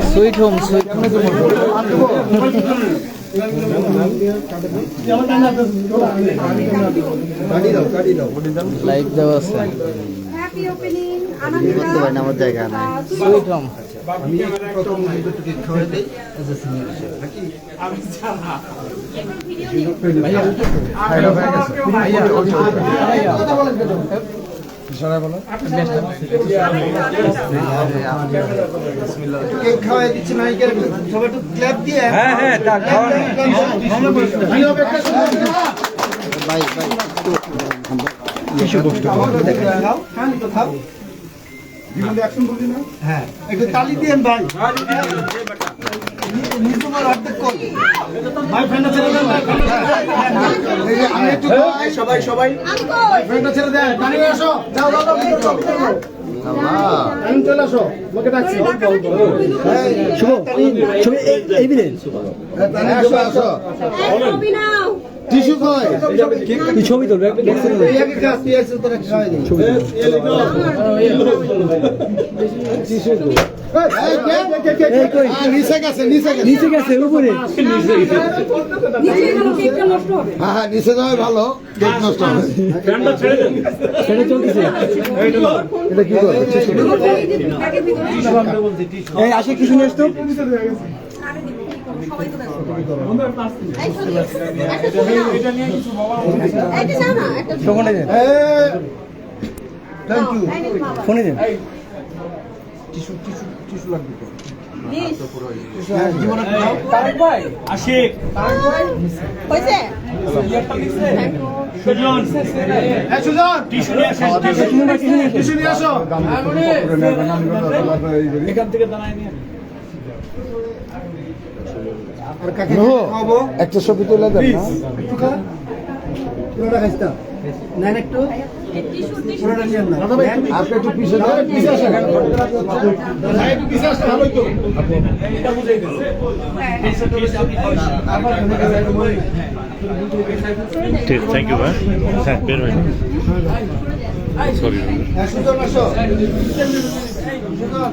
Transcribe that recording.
sweet home sweet live দেওয়া আছে করতে পারি না আমার জায়গা নাই সুইট হোম আমি প্রথম কেক খাওয়াই দেই এজ এ সিনিয়র নাকি আমি জানা ভাইয়া খাইলো হয়ে গেছে ভাইয়া কথা বলেন কেন ইশারা বলো কেক খাওয়াই দিচ্ছি না কি সবাই একটু ক্ল্যাপ দিয়ে হ্যাঁ হ্যাঁ তা খাওয়া ভাই কিছু কষ্ট খাও খান তো খাও জীবনে অ্যাকশন বলি না হ্যাঁ একটু তালি দেন ভাই নিজুমার অর্ধেক কল ভাই ফ্রেন্ড ছেড়ে দেন এই যে আমি একটু সবাই সবাই ফ্রেন্ড ছেড়ে দেন পানি আসো যাও যাও যাও আমি চলে আসো লোকে ডাকছি শুভ ছবি এই দিলেন পানি আসো আসো টিস্যু কই তুই ছবি তোল এই আগে কাজ তুই এসে তোরা খাওয়াই দে ছবি টিস্যু কই নিচে গেছে উপরে হ্যাঁ নিচে যাওয়া ভালো কেক নষ্ট হবে ফ্যানটা ছেড়ে দেন ছেড়ে চলতেছে এটা কি করে এই আসে কিছু নিয়ে আসতো থ্যাংক ইউ ফোনে দেন টিস্যু লাগবে জীবনে তারেক ভাই আশিক তারেক ভাই কইছে সুজন হ্যাঁ সুজন টিস্যু নিয়ে আসো টিস্যু নিয়ে আসো এখান থেকে দাঁড়ায় নিয়ে আর কাকে খাবো একটা ছবি তুলে দেন না একটু খা পুরোটা খাইতা না একটু পুরোটা নিয়ে না আপনি একটু পিছে যান পিছে আসেন ভাই একটু পিছে আসেন ভালোই তো এটা বুঝাই দেন ঠিক থ্যাংক ইউ ভাই হ্যাঁ বের হয়ে সরি সুজন আসো সুজন